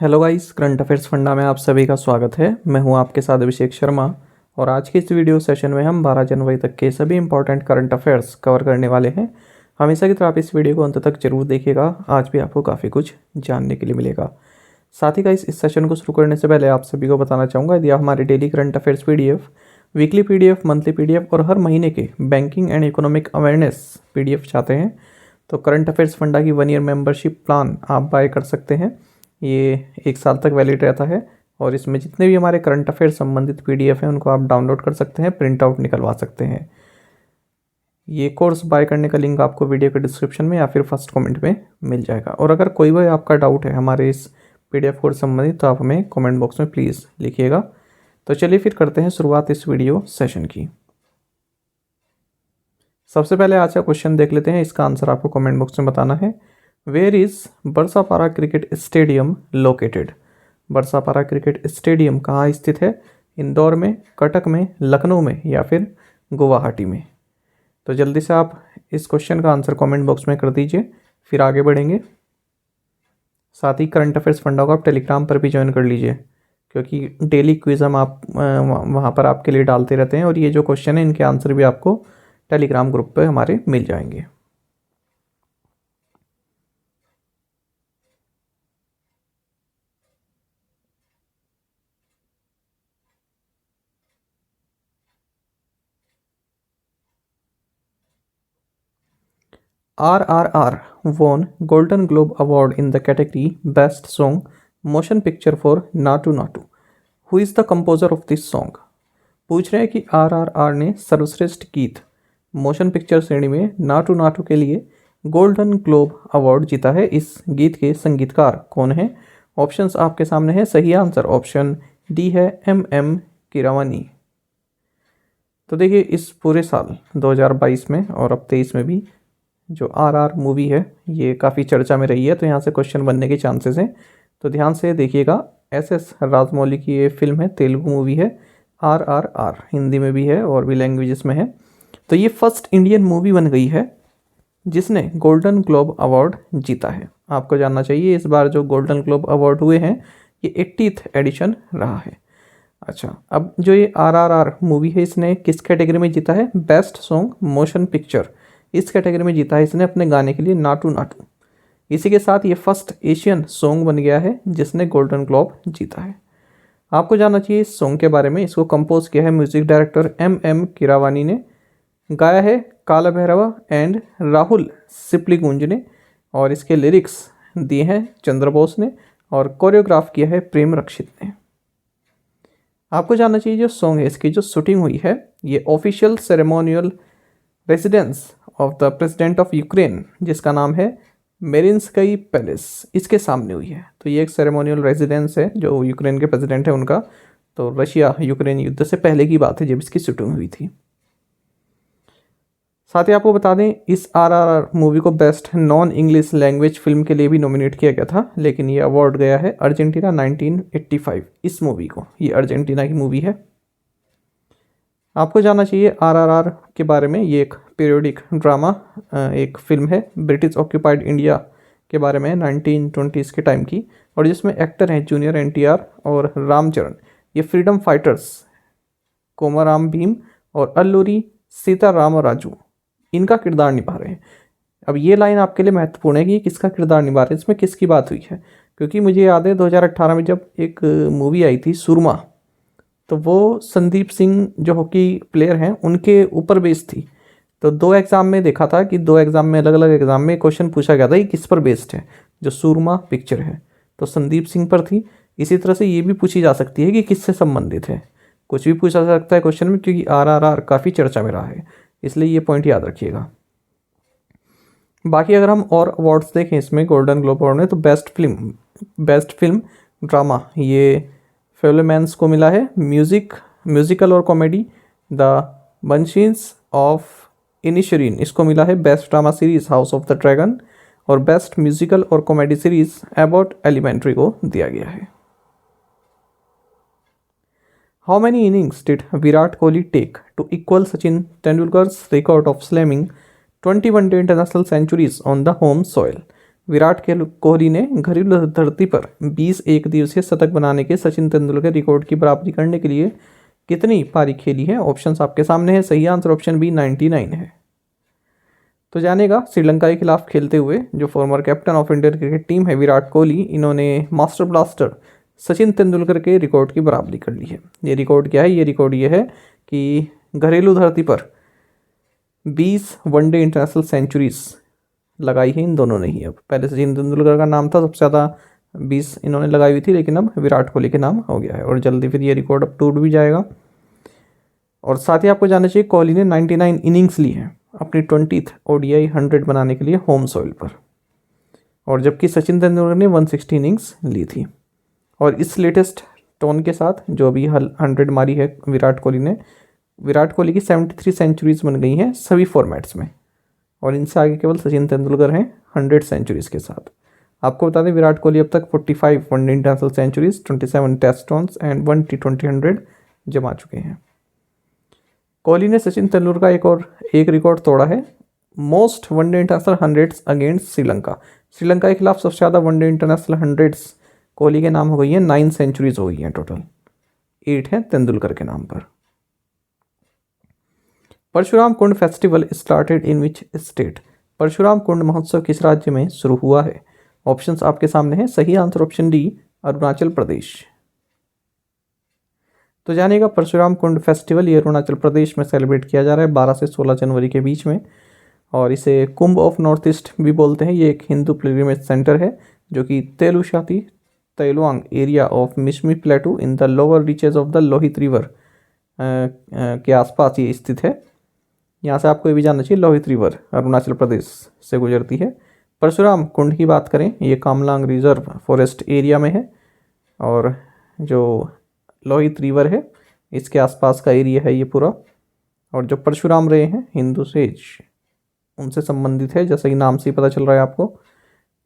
Hello guys, current affairs funda में आप सभी का स्वागत है। मैं हूं आपके साथ अभिषेक शर्मा और आज के इस वीडियो सेशन में हम 12 जनवरी तक के सभी इंपॉर्टेंट करंट अफेयर्स कवर करने वाले हैं। हमेशा की तरह आप इस वीडियो को अंत तक जरूर देखिएगा, आज भी आपको काफ़ी कुछ जानने के लिए मिलेगा। साथ ही गाइस, इस सेशन को शुरू करने से पहले आप सभी को बताना चाहूँगा, यदि आप हमारे daily current affairs PDF, weekly PDF, monthly PDF और हर महीने के banking and economic awareness PDF चाहते हैं तो करंट अफेयर्स फंडा की 1 ईयर मेंबरशिप प्लान आप बाय कर सकते हैं। ये 1 साल तक वैलिड रहता है और इसमें जितने भी हमारे करंट अफेयर संबंधित PDF हैं उनको आप डाउनलोड कर सकते हैं, प्रिंट आउट निकलवा सकते हैं। ये कोर्स बाय करने का लिंक आपको वीडियो के डिस्क्रिप्शन में या फिर फर्स्ट कमेंट में मिल जाएगा। और अगर कोई भी आपका डाउट है हमारे इस PDF कोर्स संबंधित तो आप हमें कमेंट बॉक्स में प्लीज़ लिखिएगा। तो चलिए फिर करते हैं शुरुआत इस वीडियो सेशन की। सबसे पहले आज का क्वेश्चन देख लेते हैं, इसका आंसर आपको कमेंट बॉक्स में बताना है। Where is Barsapara cricket stadium located? Barsapara cricket stadium कहाँ स्थित है? इंदौर में, कटक में, लखनऊ में या फिर गुवाहाटी में? तो जल्दी से आप इस क्वेश्चन का आंसर कमेंट बॉक्स में कर दीजिए, फिर आगे बढ़ेंगे। साथ ही करंट अफेयर्स फंडा को आप टेलीग्राम पर भी ज्वाइन कर लीजिए, क्योंकि डेली क्विज हम आप वहाँ पर आपके लिए डालते रहते हैं और ये जो क्वेश्चन है इनके आंसर भी आपको टेलीग्राम ग्रुप पर हमारे मिल जाएंगे। RRR won Golden Globe Award in the category Best Song Motion Picture for Natu Natu. Who is the composer of this song? पूछ रहे हैं कि RRR ने सर्वश्रेष्ठ गीत मोशन पिक्चर श्रेणी में नाटू नाटू के लिए गोल्डन ग्लोब अवार्ड जीता है। इस गीत के संगीतकार कौन है? ऑप्शंस आपके सामने है। सही आंसर ऑप्शन डी है, MM कीरावानी। तो देखिए, इस पूरे साल 2022 में और अब 23 में भी जो RR मूवी है ये काफ़ी चर्चा में रही है, तो यहाँ से क्वेश्चन बनने के चांसेस हैं। तो ध्यान से देखिएगा, SS राजमौली की ये फिल्म है, तेलुगु मूवी है। RRR हिंदी में भी है और भी लैंग्वेजेस में है। तो ये फर्स्ट इंडियन मूवी बन गई है जिसने गोल्डन ग्लोब अवार्ड जीता है। आपको जानना चाहिए इस बार जो गोल्डन ग्लोब अवार्ड हुए हैं ये 80th एडिशन रहा है। अच्छा, अब जो ये RRR मूवी है इसने किस कैटेगरी में जीता है? बेस्ट सॉन्ग मोशन पिक्चर, इस कैटेगरी में जीता है इसने अपने गाने के लिए नाटू नाटू। इसी के साथ ये फर्स्ट एशियन सॉन्ग बन गया है जिसने गोल्डन ग्लोब जीता है। आपको जानना चाहिए इस सॉन्ग के बारे में। इसको कंपोज किया है म्यूजिक डायरेक्टर MM कीरावानी ने, गाया है काला भैरवा एंड राहुल सिप्लीगुंज ने और इसके लिरिक्स दिए हैं चंद्रबोस ने और कोरियोग्राफ किया है प्रेम रक्षित ने। आपको जानना चाहिए जो सॉन्ग है इसकी जो शूटिंग हुई है ये official ceremonial residence of the president of Ukraine जिसका नाम है मेरिन्स्काई पैलेस, इसके सामने हुई है। तो ये एक सेरेमोनियल रेजिडेंस है जो यूक्रेन के प्रेसिडेंट है उनका। तो रशिया यूक्रेन युद्ध से पहले की बात है जब इसकी शूटिंग हुई थी। साथ ही आपको बता दें इस RRR मूवी को best non English language film के लिए भी नॉमिनेट किया गया था, लेकिन ये अवार्ड गया है अर्जेंटीना 1985 इस मूवी को। ये अर्जेंटीना की मूवी है। आपको जानना चाहिए RRR के बारे में, ये एक पीरियोडिक ड्रामा एक फिल्म है ब्रिटिश ऑक्यूपाइड इंडिया के बारे में 1920s के टाइम की, और जिसमें एक्टर हैं जूनियर NTR और रामचरण। ये फ्रीडम फाइटर्स कोमाराम भीम और अल्लूरी सीताराम राजू इनका किरदार निभा रहे हैं। अब ये लाइन आपके लिए महत्वपूर्ण है कि किसका किरदार निभा रहे हैं, इसमें किसकी बात हुई है, क्योंकि मुझे याद है 2018 में जब एक मूवी आई थी सुरमा, तो वो संदीप सिंह जो हॉकी प्लेयर हैं उनके ऊपर बेस्ड थी। तो 2 एग्ज़ाम में देखा था कि 2 एग्ज़ाम में अलग अलग एग्ज़ाम में क्वेश्चन पूछा गया था कि किस पर बेस्ड है। जो सुरमा पिक्चर है तो संदीप सिंह पर थी। इसी तरह से ये भी पूछी जा सकती है कि किससे संबंधित है, कुछ भी पूछा जा सकता है क्वेश्चन में, क्योंकि RRR काफ़ी चर्चा में रहा है, इसलिए ये पॉइंट याद रखिएगा। बाकी अगर हम और अवार्ड्स देखें इसमें गोल्डन ग्लोब अवार्ड में, तो बेस्ट फिल्म ड्रामा ये फेलोमैन्स को मिला है। म्यूजिकल और comedy the Banshees of Inisherin इसको मिला है। Best drama series House of the Dragon और बेस्ट म्यूजिकल और कॉमेडी सीरीज अबाउट एलिमेंट्री को दिया गया है। How many innings did Virat Kohli take to equal Sachin Tendulkar's record of slamming 20 one day international centuries on the home soil? Virat Kohli ने घरेलू धरती पर 20 एक दिवसीय शतक बनाने के सचिन तेंदुलकर रिकॉर्ड की बराबरी करने के लिए कितनी पारी खेली है? ऑप्शंस आपके सामने है। सही आंसर ऑप्शन बी 99 है। तो जानेगा श्रीलंका के खिलाफ खेलते हुए जो former captain of Indian cricket team है विराट कोहली, इन्होंने मास्टर ब्लास्टर सचिन तेंदुलकर के रिकॉर्ड की बराबरी कर ली है। ये रिकॉर्ड क्या है? ये रिकॉर्ड ये है कि घरेलू धरती पर 20 वनडे इंटरनेशनल सेंचुरीज लगाई है इन दोनों ने ही। अब पहले सचिन तेंदुलकर का नाम था सबसे ज़्यादा 20 इन्होंने लगाई हुई थी, लेकिन अब विराट कोहली के नाम हो गया है और जल्दी फिर ये रिकॉर्ड अब टूट भी जाएगा। और साथ ही आपको जानना चाहिए कोहली ने 99 इनिंग्स ली हैं अपनी 20th ODI 100 बनाने के लिए होम सॉइल पर, और जबकि सचिन तेंदुलकर ने 160 इनिंग्स ली थी। और इस लेटेस्ट टोन के साथ जो अभी 100 मारी है विराट कोहली ने, विराट कोहली की 73 सेंचुरीज बन गई हैं सभी फॉर्मेट्स में, और इनसे आगे केवल सचिन तेंदुलकर हैं 100 सेंचुरीज के साथ। आपको बता दें विराट कोहली अब तक 45 one day international centuries, 27 test runs and 1 T20 100 जमा चुके हैं। कोहली ने सचिन तेंदुलकर का एक रिकॉर्ड तोड़ा है, most one day international hundreds against Sri Lanka. Sri Lanka के खिलाफ सबसे ज़्यादा वनडे इंटरनेशनल हंड्रेड्स कोहली के नाम हो गई है, 9 सेंचुरीज हो गई हैं टोटल, 8 हैं तेंदुलकर के नाम पर। Parshuram Kund festival started in which state? Parshuram Kund महोत्सव किस राज्य में शुरू हुआ है? ऑप्शंस आपके सामने हैं। सही answer option D Arunachal Pradesh. तो जानिएगा परशुराम कुंड फेस्टिवल ये अरुणाचल प्रदेश में सेलिब्रेट किया जा रहा है 12 से 16 जनवरी के बीच में, और इसे कुंभ ऑफ नॉर्थ ईस्ट भी बोलते हैं। ये एक हिंदू पिलग्रिमेज सेंटर है जो कि तेलुशाती तैलवांग area of Mishmi plateau in the lower reaches of the Lohit river के आसपास ये स्थित है। यहाँ से आपको ये भी जानना चाहिए लोहित रिवर अरुणाचल प्रदेश से गुजरती है। परशुराम कुंड की बात करें ये कामलांग रिजर्व फॉरेस्ट एरिया में है, और जो लोहित रिवर है इसके आसपास का एरिया है ये पूरा। और जो परशुराम रहे हैं हिंदू सेज उनसे संबंधित है, जैसा कि नाम से ही पता चल रहा है आपको।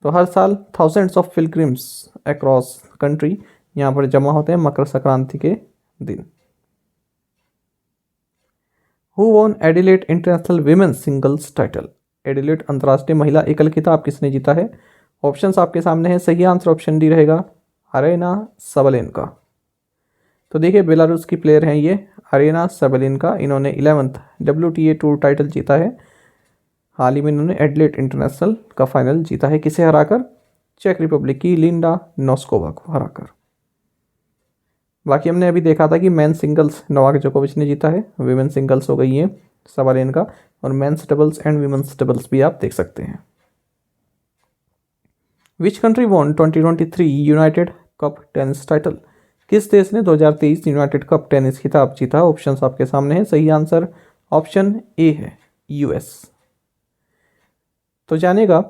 तो हर साल thousands of pilgrims across country यहाँ पर जमा होते हैं मकर संक्रांति के दिन। Who won Adelaide international women's singles title? Adelaide अंतर्राष्ट्रीय महिला एकल खिताब किसने जीता है? ऑप्शंस आपके सामने हैं। सही आंसर ऑप्शन डी रहेगा अरेना सबलेनका। तो देखिए बेलारूस की प्लेयर हैं ये अरेना सबलेनका, इन्होंने 11th WTA टूर टाइटल जीता है। हाल ही में इन्होंने एडिलेड इंटरनेशनल का फाइनल जीता है, किसे हराकर? चेक रिपब्लिक की लिंडा नोस्कोवा को हराकर। बाकी हमने अभी देखा था कि मेन सिंगल्स नोवाक जोकोविच ने जीता है, विमेन सिंगल्स हो गई है सबलेनका, और men's doubles and women's doubles भी आप देख सकते हैं। Which country won 2023 United cup tennis title? किस देश ने 2023 यूनाइटेड कप टेनिस खिताब जीता? ऑप्शंस आपके सामने हैं। सही आंसर ऑप्शन ए है US। तो जानेगा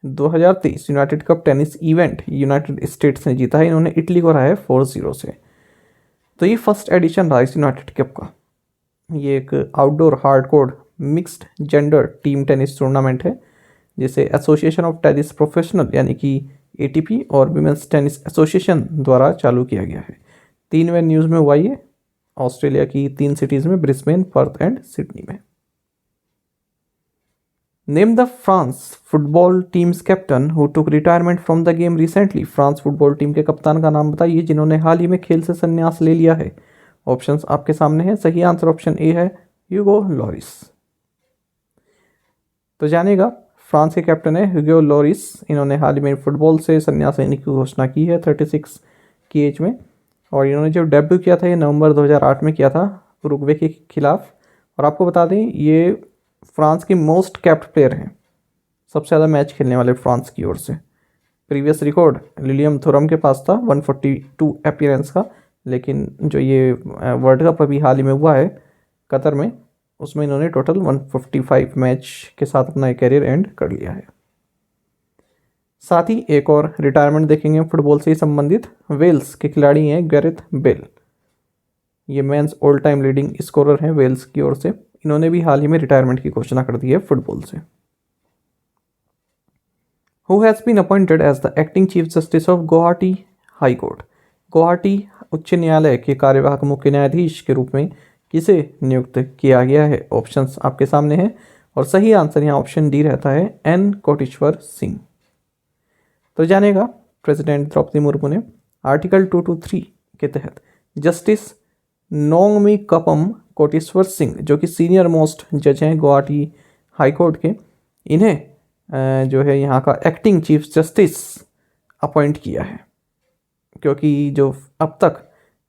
2023 United cup tennis event United states ने जीता है, इन्होंने इटली को हराया 4-0 से। तो ये फर्स्ट एडिशन रहा इस यूनाइटेड कप का। ये एक outdoor hardcore mixed gender team tennis tournament है जिसे एसोसिएशन ऑफ टेनिस प्रोफेशनल यानी कि ATP और विमेंस टेनिस एसोसिएशन द्वारा चालू किया गया है। 3 वेन्यूज़ में हुआ ये, ऑस्ट्रेलिया की 3 सिटीज़ में, ब्रिस्बेन, पर्थ एंड सिडनी में। Name the France football teams captain who took retirement from the game recently? France football team के कप्तान का नाम बताइए जिन्होंने हाल ही में खेल से संन्यास ले लिया है। ऑप्शंस आपके सामने हैं। सही आंसर ऑप्शन ए है ह्यूगो लॉरिस। तो जानेगा फ्रांस के कैप्टन है ह्यूगो लॉरिस, इन्होंने हाल ही में फुटबॉल से संन्यास लेने की घोषणा की है 36 की एज में, और इन्होंने जो डेब्यू किया था ये नवंबर 2008 में किया था उरुग्वे के खिलाफ। और आपको बता दें ये फ्रांस की मोस्ट कैप्ड प्लेयर हैं, सबसे ज़्यादा मैच खेलने वाले फ्रांस की ओर से। प्रीवियस रिकॉर्ड लिलियम थुरम के पास था 142 अपीयरेंस का, लेकिन जो ये वर्ल्ड कप अभी हाल ही में हुआ है कतर में, उसमें इन्होंने टोटल 155 मैच के साथ अपना कैरियर एंड कर लिया है। साथ ही एक और रिटायरमेंट देखेंगे फुटबॉल से ही संबंधित। वेल्स के खिलाड़ी हैं गैरेथ बेल, ये men's all time leading scorer हैं वेल्स की ओर से, इन्होंने भी हाल ही में रिटायरमेंट की घोषणा कर दी है फुटबॉल से। Who has been appointed as the acting chief justice of Guwahati high court? Guwahati उच्च न्यायालय के कार्यवाहक मुख्य न्यायाधीश के रूप में किसे नियुक्त किया गया है? ऑप्शंस आपके सामने हैं, और सही आंसर यहाँ ऑप्शन डी रहता है N कोटेश्वर सिंह। तो जानेगा प्रेसिडेंट द्रौपदी मुर्मू ने आर्टिकल 223 के तहत जस्टिस नोंगमी कपम कोटेश्वर सिंह, जो कि सीनियर मोस्ट जज हैं गुवाहाटी हाई कोर्ट के, इन्हें जो है यहाँ का एक्टिंग चीफ जस्टिस अपॉइंट किया है, क्योंकि जो अब तक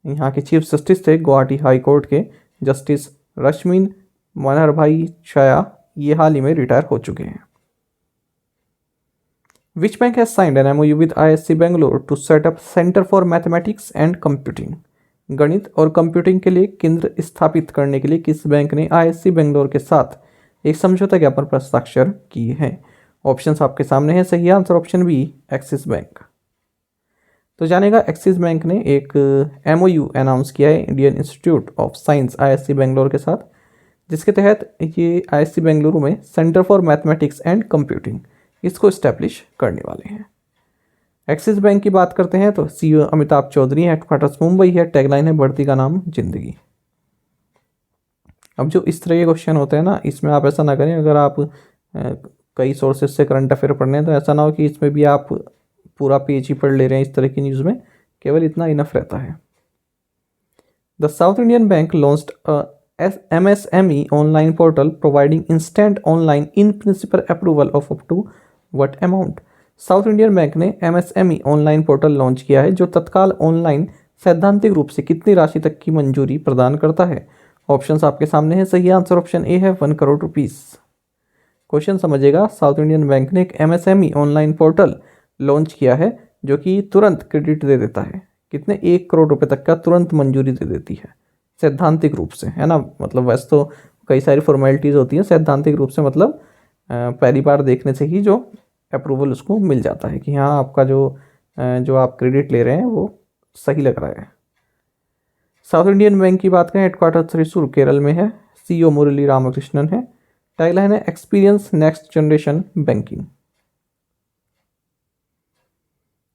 यहाँ के चीफ जस्टिस थे गुवाहाटी हाई कोर्ट के जस्टिस रश्मिन मनहर भाई छाया, ये हाल ही में रिटायर हो चुके हैं। Which bank has signed an MOU with ISC Bangalore to set up Center for Mathematics and Computing? गणित और कंप्यूटिंग के लिए केंद्र स्थापित करने के लिए किस बैंक ने ISC बेंगलोर के साथ एक समझौता ज्ञापन पर हस्ताक्षर किए हैं? ऑप्शंस आपके सामने हैं। सही answer option B Axis Bank. तो जानेगा एक्सिस बैंक ने एक MOU अनाउंस किया है Indian institute of science ISC Bangalore के साथ, जिसके तहत ये ISC बेंगलुरु में centre for mathematics and computing इसको इस्टेब्लिश करने वाले हैं। एक्सिस बैंक की बात करते हैं तो CEO अमिताभ चौधरी है, हेडक्वार्टर्स मुंबई है, टैगलाइन है बढ़ती का नाम जिंदगी। अब जो इस तरह के क्वेश्चन होते हैं ना, इसमें आप ऐसा ना करें, अगर आप कई सोर्सेज से करंट अफेयर पढ़ने हैं तो ऐसा ना हो कि इसमें भी आप पूरा पेज ही पढ़ ले रहे हैं। इस तरह की न्यूज़ में केवल इतना इनफ रहता है। The South Indian Bank launched MSME online portal providing instant online in principle approval of up to what amount? South Indian Bank ने MSME ऑनलाइन पोर्टल लॉन्च किया है जो तत्काल ऑनलाइन सैद्धांतिक रूप से कितनी राशि तक की मंजूरी प्रदान करता है? ऑप्शंस आपके सामने हैं। सही आंसर ऑप्शन ए है 1 करोड़ रुपीस। क्वेश्चन समझिएगा, साउथ इंडियन बैंक ने एक MSME ऑनलाइन पोर्टल लॉन्च किया है जो कि तुरंत क्रेडिट दे देता है। कितने? 1 करोड़ रुपए तक का तुरंत मंजूरी दे देती है सैद्धांतिक रूप से, है ना। मतलब वैसे तो कई सारी फॉर्मेलिटीज़ होती हैं, सैद्धांतिक रूप से मतलब पहली बार देखने से ही जो अप्रूवल उसको मिल जाता है कि हाँ आपका जो आप क्रेडिट ले रहे हैं वो सही लग रहा है। साउथ इंडियन बैंक की बात करें, हेडक्वार्टर त्रिशूर केरल में है, CEO मुरली रामकृष्णन है, टैगलाइन है experience next generation banking.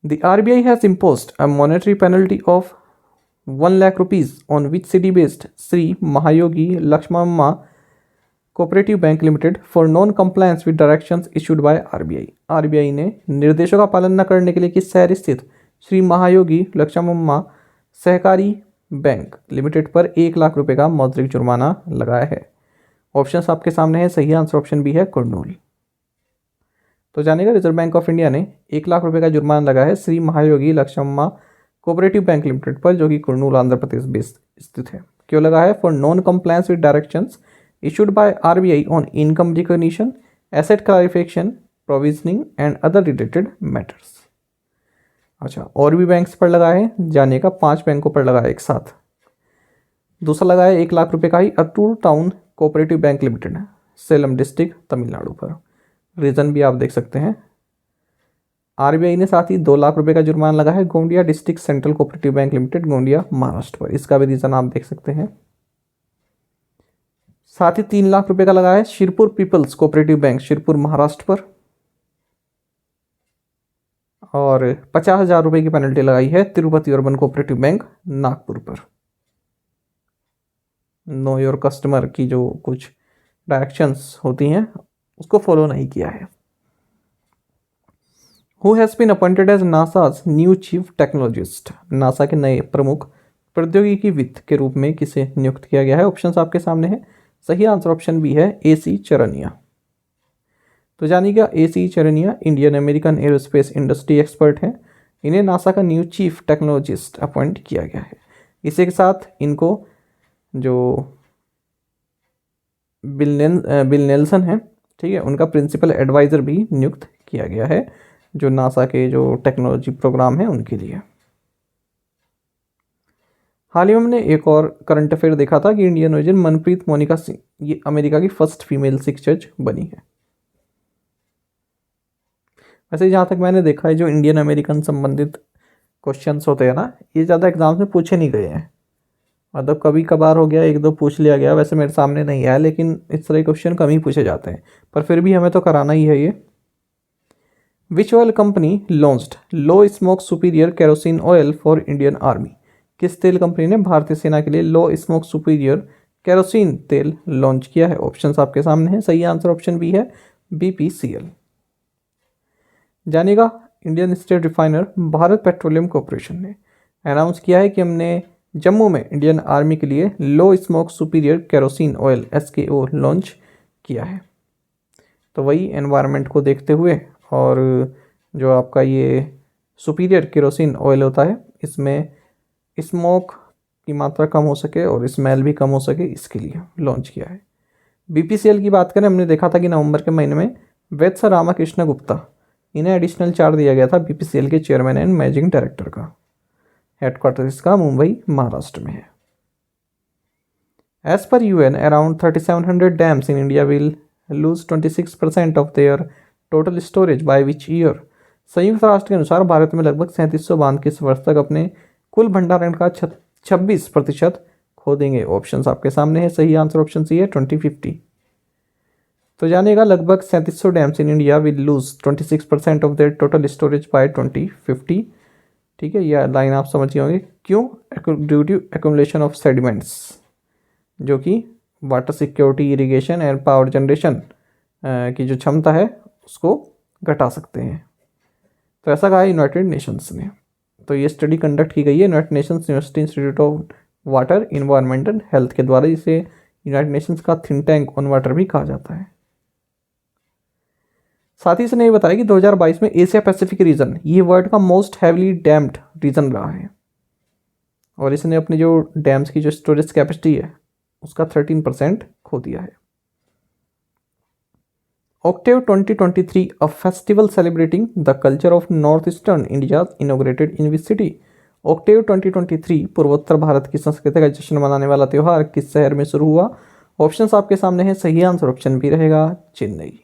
The RBI has imposed a monetary penalty of 1 lakh rupees on which city-based Sri Mahayogi Lakshmamma Cooperative Bank Limited for non-compliance with directions issued by RBI. RBI ने निर्देशों का पालन न करने के लिए किस शहर स्थित श्री महायोगी लक्ष्मम्मा सहकारी बैंक लिमिटेड पर 1 लाख रुपए का मौद्रिक जुर्माना लगाया है? ऑप्शंस आपके सामने है। सही आंसर ऑप्शन बी है कुर्नूल। तो जानेगा, रिजर्व बैंक ऑफ इंडिया ने 1 लाख रुपए का जुर्माना लगाया है श्री महायोगी लक्ष्मम्मा कोऑपरेटिव बैंक लिमिटेड पर, जो कि कुर्नूल आंध्र प्रदेश में स्थित है। क्यों लगा है? For non compliance with directions issued by RBI on income recognition, asset clarification, provisioning and other related matters. अच्छा, और भी बैंक्स पर लगा है, जानेगा 5 बैंकों पर लगा है एक साथ। दूसरा लगा है 1 लाख रुपए का ही Atul town cooperative bank limited, Salem district Tamil Nadu पर। रीजन भी आप देख सकते हैं। RBI ने साथ ही 2 लाख रुपए का जुर्माना लगा है Gondia district central cooperative bank limited, Gondia Maharashtra पर। इसका भी रीजन आप देख सकते हैं। साथ ही 3 लाख रुपए का लगा है Shirpur people's cooperative bank, Shirpur Maharashtra पर। और 50,000 रुपए की पेनल्टी लगाई है Tirupati urban cooperative bank, Nagpur पर। नो योर कस्टमर की जो कुछ डायरेक्शंस होती हैं उसको फॉलो नहीं किया है। Who has been appointed as NASA's new chief technologist? NASA के नए प्रमुख प्रौद्योगिकी वित्त के रूप में किसे नियुक्त किया गया है? ऑप्शंस आपके सामने है। सही आंसर ऑप्शन बी है AC चरनिया। तो जानिएगा, AC चरनिया Indian American aerospace industry expert हैं। इन्हें नासा का न्यू चीफ टेक्नोलॉजिस्ट अपॉइंट किया गया है। इसी के साथ इनको जो बिल नेल्सन है, ठीक है, उनका प्रिंसिपल एडवाइज़र भी नियुक्त किया गया है, जो नासा के जो टेक्नोलॉजी प्रोग्राम है उनके लिए। हाल ही में हमने एक और करंट अफेयर देखा था कि इंडियन ओरिजिन मनप्रीत मोनिका सिंह ये अमेरिका की फर्स्ट फीमेल सिख जज बनी है। वैसे जहाँ तक मैंने देखा है, जो इंडियन अमेरिकन संबंधित क्वेश्चंस होते हैं ना, ये ज़्यादा एग्जाम्स में पूछे नहीं गए हैं। मतलब कभी कभार हो गया, 1-2 पूछ लिया गया, वैसे मेरे सामने नहीं आया, लेकिन इस तरह के क्वेश्चन कम ही पूछे जाते हैं, पर फिर भी हमें तो कराना ही है ये। Which oil company launched low smoke superior kerosene oil for Indian army? किस तेल कंपनी ने भारतीय सेना के लिए लो स्मोक सुपीरियर केरोसिन तेल लॉन्च किया है? ऑप्शंस आपके सामने हैं। सही आंसर ऑप्शन बी है BPCL। जानिएगा, Indian state refiner Bharat petroleum corporation ने अनाउंस किया है कि हमने जम्मू में इंडियन आर्मी के लिए low smoke superior kerosene oil SKO launch किया है। तो वही एनवायरनमेंट को देखते हुए और जो आपका ये सुपीरियर केरोसिन ऑयल होता है इसमें स्मोक की मात्रा कम हो सके और स्मेल भी कम हो सके, इसके लिए लॉन्च किया है। BPCL की बात करें, हमने देखा था कि नवंबर के महीने में वैत्स रामाकृष्ण गुप्ता इन्हें एडिशनल चार्ज दिया गया था BPCL के चेयरमैन एंड मैनेजिंग डायरेक्टर का। हेडक्वार्टर इसका मुंबई महाराष्ट्र में है। As per UN, around 3700 dams in India will lose 26% of their total storage by which year. संयुक्त राष्ट्र के अनुसार भारत में लगभग 3700 बांध किस वर्ष तक अपने कुल भंडारण का 26% खो देंगे। ऑप्शंस आपके सामने है, सही आंसर ऑप्शन सी है 2050। तो जानेगा लगभग 3700 dams in India will lose 26% of their total storage by 2050। ठीक है, यह लाइन आप समझ होंगे क्यों। Due to accumulation of sediments, जो कि water security, irrigation and power generation की जो क्षमता है उसको घटा सकते हैं। तो ऐसा कहा है यूनाइटेड नेशंस ने। तो ये स्टडी कंडक्ट की गई है United Nations university institute of water environment and health के द्वारा, जिसे यूनाइटेड नेशंस का थिंक टैंक ऑन वाटर भी कहा जाता है। साथ ही इसने ये बताया कि 2022 में एशिया पैसिफिक रीजन ये वर्ल्ड का मोस्ट हैवीली डैम्ड रीजन रहा है और इसने अपनी जो डैम्स की जो स्टोरेज कैपेसिटी है उसका 13% खो दिया है। Octave 2023, a festival celebrating the culture of Northeastern India, inaugurated in which city? Octave 2023 पूर्वोत्तर भारत की संस्कृति का जश्न मनाने वाला त्यौहार किस शहर में शुरू हुआ? ऑप्शंस आपके सामने हैं, सही आंसर ऑप्शन बी रहेगा चेन्नई।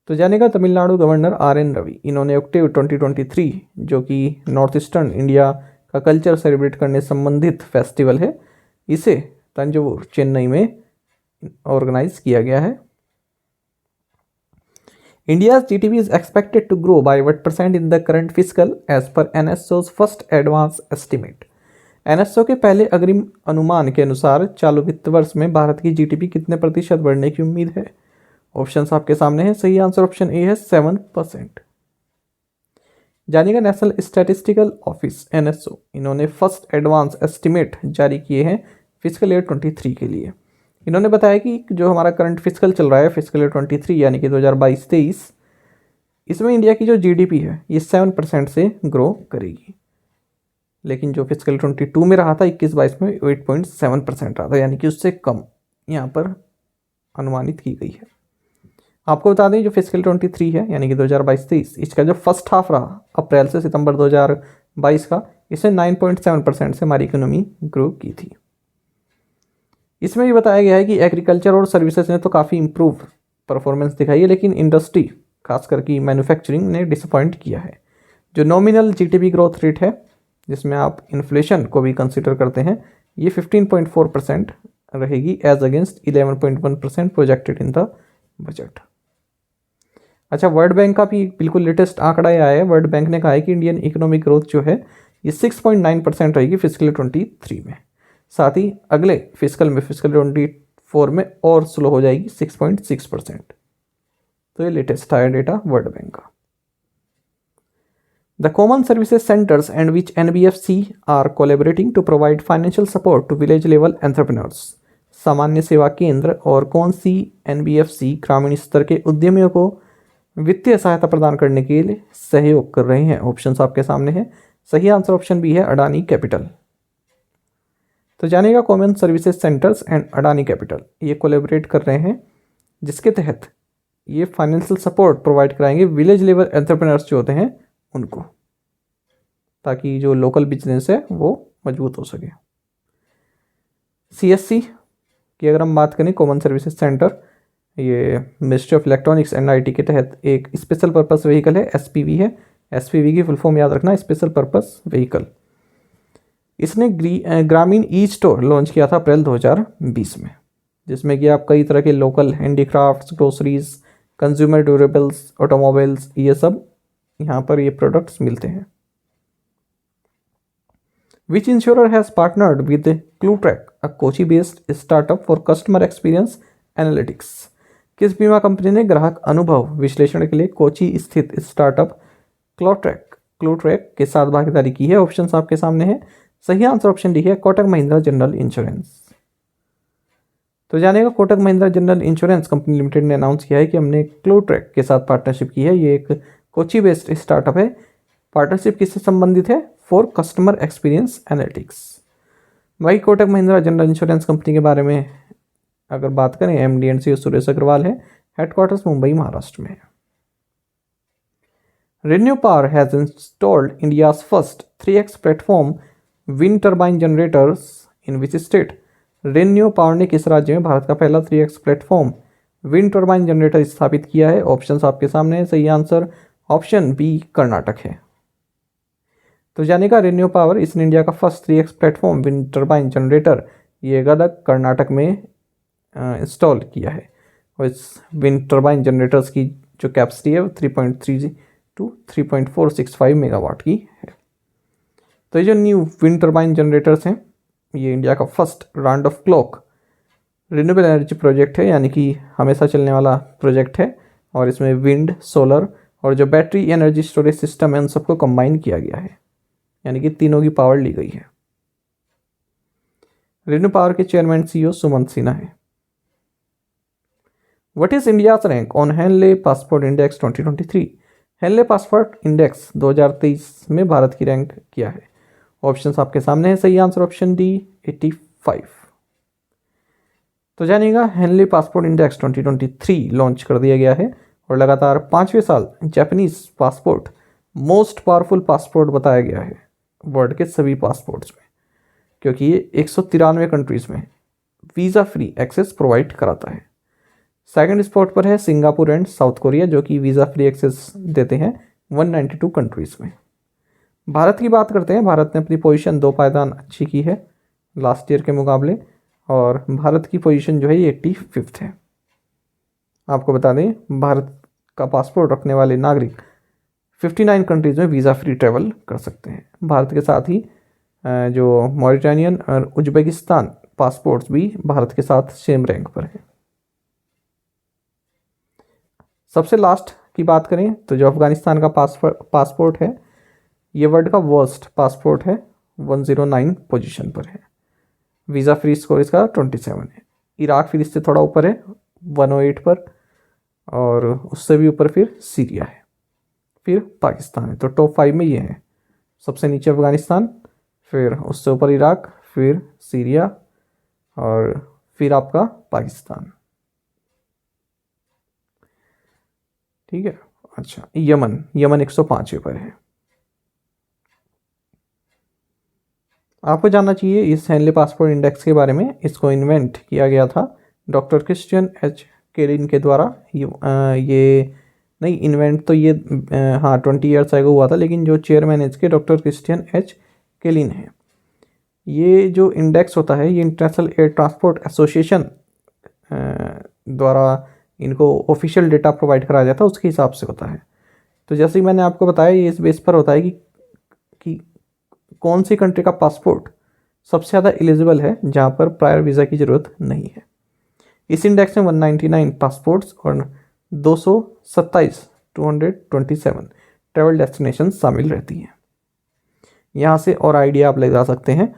तो जानेगा तमिलनाडु गवर्नर RN रवि, इन्होंने ऑक्टेव 2023 जो कि नॉर्थ ईस्टर्न इंडिया का कल्चर सेलिब्रेट करने संबंधित फेस्टिवल है, इसे तंजौर चेन्नई में ऑर्गेनाइज किया गया है। India's GDP is expected to grow by what % in the current fiscal as per NSO's first advance estimate? NSO के पहले अग्रिम अनुमान के अनुसार चालू वित्त वर्ष में भारत की GDP कितने प्रतिशत बढ़ने की उम्मीद है? ऑप्शंस आपके सामने हैं, सही आंसर ऑप्शन ए है 7%। जानिएगा नेशनल स्टैटिस्टिकल ऑफिस NSO, इन्होंने फर्स्ट एडवांस एस्टिमेट जारी किए हैं फिजिकल ईयर 23 के लिए। इन्होंने बताया कि जो हमारा करंट फिजिकल चल रहा है फिजिकल ईयर 23 यानी कि 2022-23, इसमें इंडिया की जो GDP है ये 7% से ग्रो करेगी, लेकिन जो फिजिकल 22 में रहा था 21-22 में 8.7% रहा था, यानी कि उससे कम यहाँ पर अनुमानित की गई है। आपको बता दें जो फिजिकल 23 है यानी कि 2022-23, इसका जो फर्स्ट हाफ रहा अप्रैल से सितंबर 2022 का, इससे 9.7% से हमारी इकोनॉमी ग्रो की थी। इसमें ये बताया गया है कि एग्रीकल्चर और सर्विसेज ने तो काफ़ी इम्प्रूव परफॉर्मेंस दिखाई है, लेकिन इंडस्ट्री खास करके मैन्युफैक्चरिंग ने डिसअपॉइंट किया है। जो नॉमिनल GDP ग्रोथ रेट है जिसमें आप इन्फ्लेशन को भी कंसिडर करते हैं, ये 15.4% रहेगी as against 11.1% projected in the budget. अच्छा, वर्ल्ड बैंक का भी बिल्कुल लेटेस्ट आंकड़ा आया है। वर्ल्ड बैंक ने कहा है कि इंडियन इकोनॉमिक ग्रोथ जो है ये 6.9% रहेगी फिजिकल 23 में, साथ ही अगले फिजिकल में फिजिकल 24 में और स्लो हो जाएगी 6.6%। तो ये लेटेस्ट आया डेटा वर्ल्ड बैंक का। The common services centres and which NBFC are collaborating to provide financial support to village level entrepreneurs. सामान्य सेवा केंद्र और कौन सी NBFC ग्रामीण स्तर के उद्यमियों को वित्तीय सहायता प्रदान करने के लिए सहयोग कर रहे हैं? ऑप्शंस आपके सामने हैं, सही आंसर ऑप्शन बी है अडानी कैपिटल। तो जानेगा common services centres and Adani capital ये कोलैबोरेट कर रहे हैं, जिसके तहत ये फाइनेंशियल सपोर्ट प्रोवाइड कराएंगे विलेज लेवल एंटरप्रेन्योर्स जो होते हैं उनको, ताकि जो लोकल बिजनेस है वो मजबूत हो सके। CSC की अगर हम बात करें, कॉमन सर्विसेज सेंटर, ये ministry of electronics and IT के तहत एक स्पेशल पर्पस व्हीकल है, SPV है। SPV की फुल फॉर्म याद रखना, स्पेशल पर्पस व्हीकल। इसने ग्रामीण ई-स्टोर लॉन्च किया था अप्रैल 2020 में, जिसमें कि आप कई तरह के local handicrafts, groceries, consumer durables, automobiles, ये सब यहाँ पर ये प्रोडक्ट्स मिलते हैं। Which insurer has partnered with Clootrack, a Kochi based startup for customer experience analytics. किस बीमा कंपनी ने ग्राहक अनुभव विश्लेषण के लिए कोची स्थित स्टार्टअप क्लोट्रैक के साथ भागीदारी की है? ऑप्शन आपके सामने है। सही आंसर ऑप्शन डी है, कोटक महिंद्रा जनरल इंश्योरेंस। तो जानेगा, Kotak Mahindra general insurance company limited ने अनाउंस किया है कि हमने क्लोट्रैक के साथ पार्टनरशिप की है। ये एक कोची बेस्ड स्टार्टअप है। पार्टनरशिप किससे संबंधित है? For customer experience analytics. वही Kotak Mahindra general insurance company के बारे में अगर बात करें, MD and CEO Suresh Agarwal है। हेडक्वार्टर्स मुंबई महाराष्ट्र में है। ReNew Power has installed India's first 3x platform wind turbine generators in which state? ReNew Power ने किस राज्य में भारत का पहला 3x platform wind turbine generator स्थापित किया है? ऑप्शंस आपके सामने है। सही आंसर ऑप्शन बी कर्नाटक है। तो जानेगा, ReNew Power इस इंडिया का first 3x platform wind turbine generator ये गलत कर्नाटक में इंस्टॉल किया है। और इस विंड टर्बाइन जनरेटर्स की जो कैपेसिटी है वो 3.3 टू 3.465 मेगावाट की है। तो ये जो न्यू विंड टर्बाइन जनरेटर्स हैं, ये इंडिया का first round of clock renewable energy project है, यानी कि हमेशा चलने वाला प्रोजेक्ट है। और इसमें विंड, सोलर और जो बैटरी एनर्जी स्टोरेज सिस्टम है उन सबको कंबाइन किया गया है, यानी कि तीनों की पावर ली गई है। ReNew पावर के चेयरमैन सीईओ सुमंत सिन्हा है। What is India's rank on Henley passport index 2023? Henley passport index 2023 में भारत की रैंक क्या है? ऑप्शंस आपके सामने है। सही आंसर ऑप्शन डी 85। तो जानिएगा, हेनले पासपोर्ट इंडेक्स 2023 लॉन्च कर दिया गया है और लगातार 5वें साल Japanese passport most powerful passport बताया गया है वर्ल्ड के सभी पासपोर्ट्स में, क्योंकि ये 193 कंट्रीज में वीज़ा फ्री एक्सेस प्रोवाइड कराता है। सेकंड स्पॉट पर है सिंगापुर एंड साउथ कोरिया, जो कि वीज़ा फ्री एक्सेस देते हैं 192 कंट्रीज़ में। भारत की बात करते हैं। भारत ने अपनी पोजीशन 2 पायदान अच्छी की है लास्ट ईयर के मुकाबले, और भारत की पोजीशन जो है ये 85th है। आपको बता दें, भारत का पासपोर्ट रखने वाले नागरिक 59 कंट्रीज़ में वीज़ा फ्री ट्रैवल कर सकते हैं। भारत के साथ ही जो मॉरिटानियन और उज्बेकिस्तान पासपोर्ट्स भी भारत के साथ सेम रैंक पर है। सबसे लास्ट की बात करें तो जो अफगानिस्तान का पासपोर्ट है, ये वर्ल्ड का वर्स्ट पासपोर्ट है, 109 पोजीशन पर है। वीज़ा फ्री स्कोर इसका 27 है। इराक फिर इससे थोड़ा ऊपर है 108 पर, और उससे भी ऊपर फिर सीरिया है, फिर पाकिस्तान है। तो टॉप 5 में ये है। सबसे नीचे अफगानिस्तान, फिर उससे ऊपर इराक, फिर सीरिया और फिर आपका पाकिस्तान। ठीक है। अच्छा, यमन 105 पर है। आपको जानना चाहिए इस हेनले पासपोर्ट इंडेक्स के बारे में। इसको इन्वेंट किया गया था डॉक्टर क्रिश्चियन एच केलिन के द्वारा। ये नहीं इन्वेंट तो ये 20 ईयर्स एगो हुआ था, लेकिन जो चेयरमैन इसके डॉक्टर क्रिश्चियन एच केलिन है। ये जो इंडेक्स होता है, ये इंटरनेशनल एयर ट्रांसपोर्ट एसोसिएशन द्वारा इनको ऑफिशियल डेटा प्रोवाइड कराया जाता है, उसके हिसाब से होता है। तो जैसे ही मैंने आपको बताया, ये इस बेस पर होता है कि कौन सी कंट्री का पासपोर्ट सबसे ज़्यादा एलिजिबल है, जहाँ पर प्रायर वीज़ा की ज़रूरत नहीं है। इस इंडेक्स में 199 पासपोर्ट्स और 227 ट्रैवल डेस्टिनेशन शामिल रहती हैं। यहाँ से और आइडिया आप लगा सकते हैं।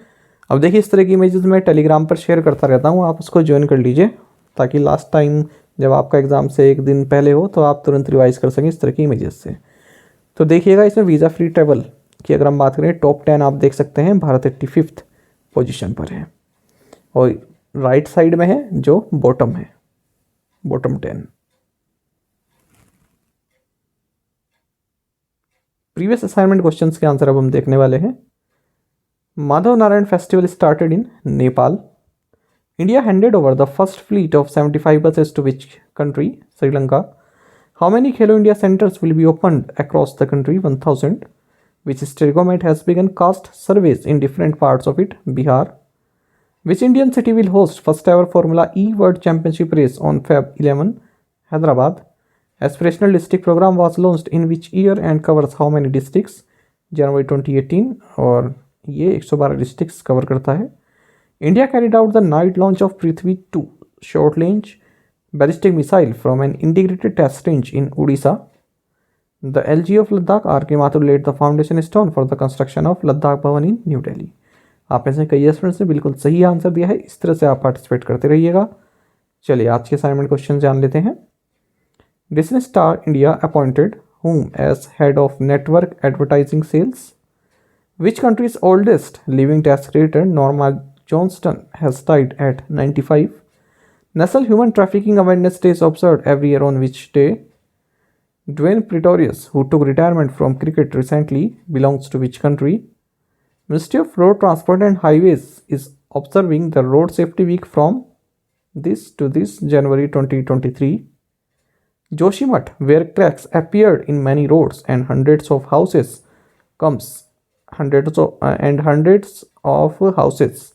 अब देखिए, इस तरह की इमेजेस मैं टेलीग्राम पर शेयर करता रहता हूँ, आप उसको ज्वाइन कर लीजिए, ताकि लास्ट टाइम जब आपका एग्ज़ाम से एक दिन पहले हो तो आप तुरंत रिवाइज कर सकें इस तरह की इमेजेस से। तो देखिएगा, इसमें वीज़ा फ्री ट्रैवल की अगर हम बात करें, टॉप 10 आप देख सकते हैं, भारत 85th पोजीशन पर है, और राइट साइड में है जो बॉटम है, बॉटम 10। प्रीवियस असाइनमेंट क्वेश्चंस के आंसर अब हम देखने वाले हैं। Madhav Narayan festival started in Nepal. India handed over the first fleet of 75 buses to which country? Sri Lanka. How many Khelo India centres will be opened across the country? 1000. Which state government has begun caste surveys in different parts of it? Bihar. Which Indian city will host first ever Formula E World Championship race on Feb 11? Hyderabad. Aspirational district program was launched in which year and covers how many districts? January 2018, और ये 112 districts cover करता है। India carried out the night launch of Prithvi 2 short range ballistic missile from an integrated test range in Odisha. The LG of Ladakh, R.K. Mathur, laid the foundation stone for the construction of Ladakh Bhavan in New Delhi. आप में से कई students ने बिल्कुल सही answer दिया है। इस तरह से आप पार्टिसिपेट करते रहिएगा। चलिए आज के असाइनमेंट क्वेश्चन जान लेते हैं। Disney Star India appointed whom as head of network advertising sales? Which country's oldest living tax creator, Norma Johnston, has died at 95? National Human Trafficking Awareness Day is observed every year on which day? Dwayne Pretorius, who took retirement from cricket recently, belongs to which country? Ministry of Road Transport and Highways is observing the Road Safety Week from this to this January 2023. Joshimath, where cracks appeared in many roads and hundreds of houses comes hundreds of houses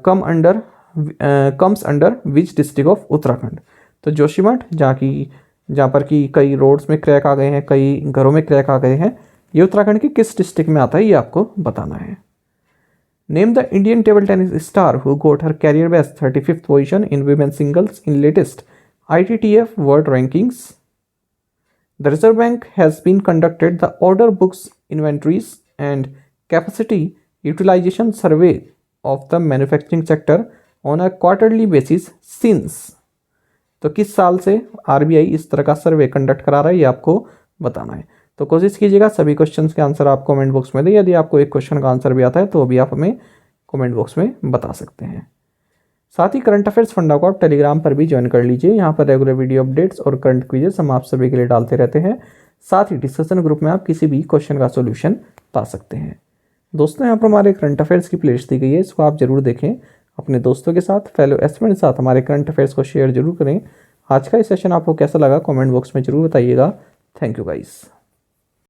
comes under which district of Uttarakhand? तो जोशीमठ जहाँ पर कि कई roads में crack आ गए हैं, कई घरों में क्रैक आ गए हैं, ये उत्तराखंड के किस डिस्ट्रिक्ट में आता है, ये आपको बताना है। Name the Indian table tennis star who got her career best 35th position in women singles in latest ITTF World Rankings. The Reserve Bank has been conducted the order books inventories and capacity utilization survey of the manufacturing sector on a quarterly basis since. तो किस साल से RBI इस तरह का survey conduct करा रहा है, ये आपको बताना है। तो कोशिश कीजिएगा सभी क्वेश्चंस के आंसर आप कमेंट बॉक्स में दें। यदि आपको एक क्वेश्चन का आंसर भी आता है तो भी आप हमें कमेंट बॉक्स में बता सकते हैं। साथ ही करंट अफेयर्स फंडा को आप टेलीग्राम पर भी ज्वाइन कर लीजिए। यहाँ पर रेगुलर वीडियो अपडेट्स और करंट क्विजेस हम आप सभी के लिए डालते रहते हैं। साथ ही डिस्कशन ग्रुप में आप किसी भी क्वेश्चन का सॉल्यूशन पा सकते हैं। दोस्तों यहाँ पर हमारे करंट अफेयर्स की प्लेलिस्ट दी गई है, इसको आप जरूर देखें। अपने दोस्तों के साथ, फेलो एस्पिरेंट के साथ हमारे करंट अफेयर्स को शेयर जरूर करें। आज का ये सेशन आपको कैसा लगा कमेंट बॉक्स में जरूर बताइएगा। Thank you guys.